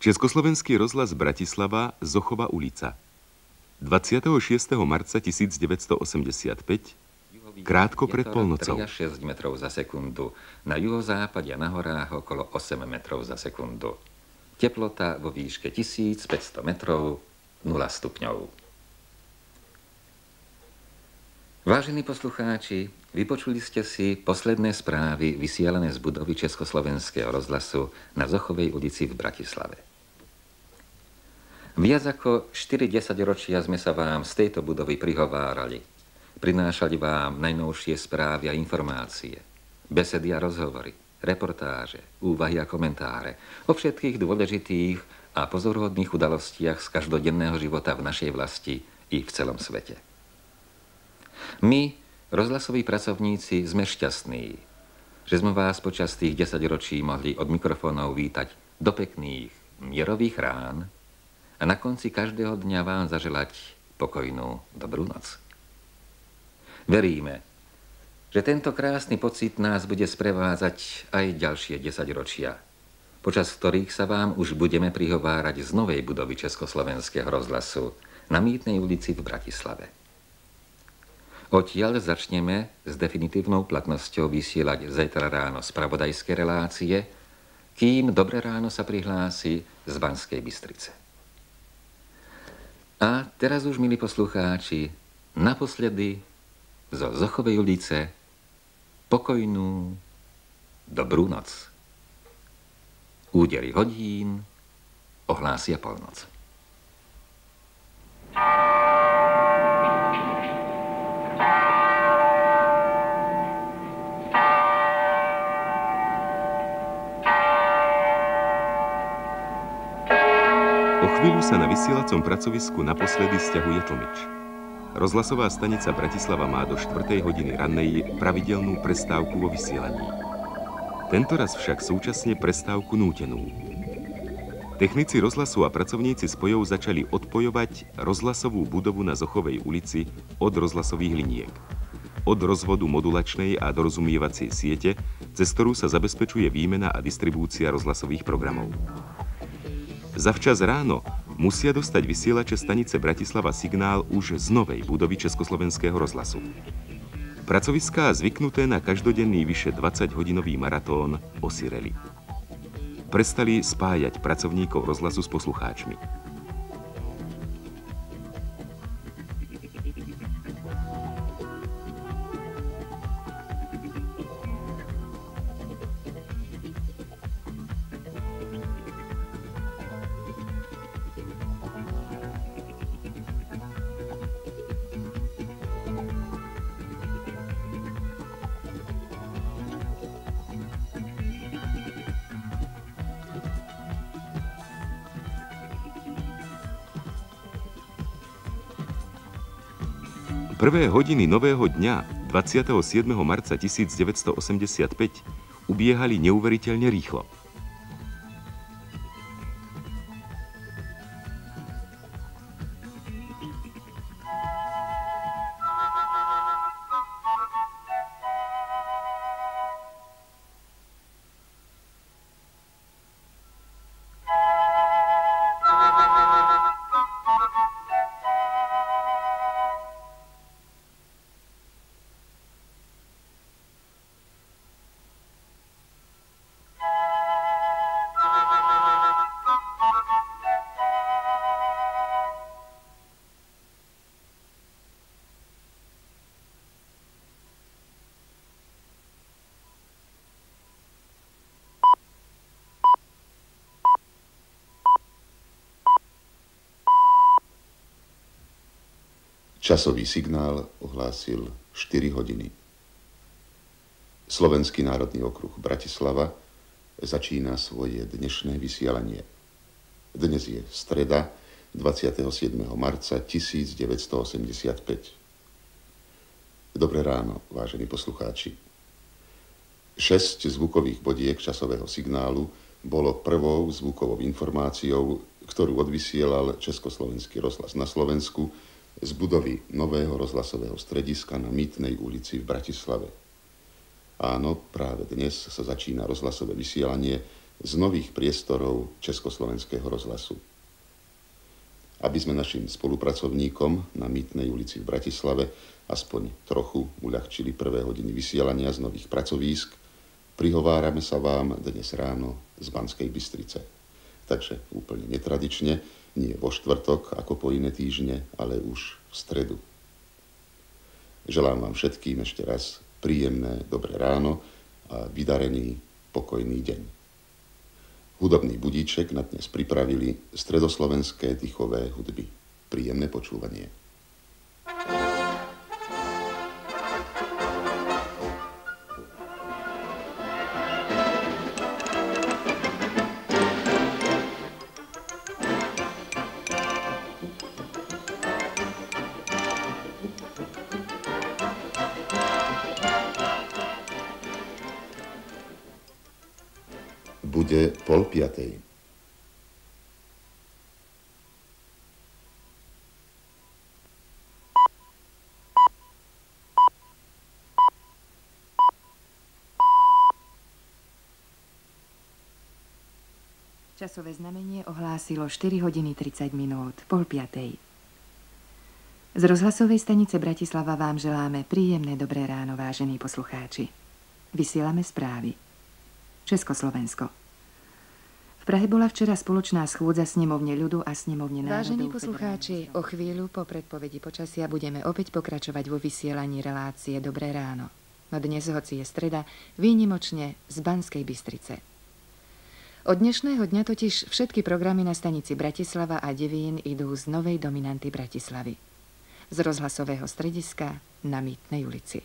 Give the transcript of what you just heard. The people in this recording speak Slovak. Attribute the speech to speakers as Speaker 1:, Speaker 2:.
Speaker 1: Československý rozhlas Bratislava, Zochova ulica. 26. marca 1985, krátko pred polnocou.
Speaker 2: 3 až 6 metrov za sekundu, na juhozápade a na horách okolo 8 metrov za sekundu. Teplota vo výške 1500 metrov, 0 stupňov. Vážení poslucháči, vypočuli ste si posledné správy vysielané z budovy Československého rozhlasu na Zochovej ulici v Bratislave. Viac ako 4 desaťročia sme sa vám z tejto budovy prihovárali. Prinášali vám najnovšie správy a informácie, besedy a rozhovory, reportáže, úvahy a komentáre o všetkých dôležitých a pozoruhodných udalostiach z každodenného života v našej vlasti i v celom svete. My, rozhlasoví pracovníci, sme šťastní, že sme vás počas tých 10 ročí mohli od mikrofónov vítať do pekných, mierových rán a na konci každého dňa vám zaželať pokojnú dobrú noc. Veríme, že tento krásny pocit nás bude sprevádzať aj ďalšie 10 ročia, počas ktorých sa vám už budeme prihovárať z novej budovy Československého rozhlasu na Mýtnej ulici v Bratislave. Odtiaľ začneme s definitívnou platnosťou vysielať zajtra ráno spravodajské relácie, kým Dobré ráno sa prihlási z Banskej Bystrice. A teraz už, milí poslucháči, naposledy zo Zochovej ulice pokojnú dobrú noc. Údery hodín ohlásia polnoc.
Speaker 1: O chvíľu sa na vysielacom pracovisku naposledy sťahuje tlmič. Rozhlasová stanica Bratislava má do 4. hodiny rannej pravidelnú prestávku vo vysielaní. Tentoraz však súčasne prestávku nútenú. Technici rozhlasu a pracovníci spojov začali odpojovať rozhlasovú budovu na Zochovej ulici od rozhlasových liniek. Od rozvodu modulačnej a dorozumievacej siete, cez ktorú sa zabezpečuje výmena a distribúcia rozhlasových programov. Zavčas ráno musia dostať vysielače stanice Bratislava signál už z novej budovy Československého rozhlasu. Pracoviská zvyknuté na každodenný vyše 20-hodinový maratón osireli. Prestali spájať pracovníkov rozhlasu s poslucháčmi. Prvé hodiny nového dňa 27. marca 1985 ubiehali neuveriteľne rýchlo.
Speaker 3: Časový signál ohlásil 4 hodiny. Slovenský národný okruh Bratislava začína svoje dnešné vysielanie. Dnes je streda, 27. marca 1985. Dobré ráno, vážení poslucháči. 6 zvukových bodiek časového signálu bolo prvou zvukovou informáciou, ktorú odvysielal Československý rozhlas na Slovensku z budovy nového rozhlasového strediska na Mýtnej ulici v Bratislave. Áno, práve dnes sa začína rozhlasové vysielanie z nových priestorov Československého rozhlasu. Aby sme našim spolupracovníkom na Mýtnej ulici v Bratislave aspoň trochu uľahčili prvé hodiny vysielania z nových pracovísk, prihovárame sa vám dnes ráno z Banskej Bystrice. Takže úplne netradične, nie vo štvrtok ako po iné týždne, ale už v stredu. Želám vám všetkým ešte raz príjemné, dobré ráno a vydarený, pokojný deň. Hudobný budíček na dnes pripravili stredoslovenské dýchové hudby. Príjemné počúvanie. Bude 4:30.
Speaker 4: Časové znamenie ohlásilo 4 hodiny 30 minút, 4:30. Z rozhlasovej stanice Bratislava vám želáme príjemné dobré ráno, vážení poslucháči. Vysielame správy. Československo. V Prahe bola včera spoločná schôdza snemovne ľudu a snemovne národov.
Speaker 5: Vážení poslucháči, o chvíľu po predpovedi počasia budeme opäť pokračovať vo vysielaní relácie Dobré ráno. No dnes, hoci je streda, výnimočne z Banskej Bystrice. Od dnešného dňa totiž všetky programy na stanici Bratislava a Devín idú z novej dominanty Bratislavy. Z rozhlasového strediska na Mýtnej ulici.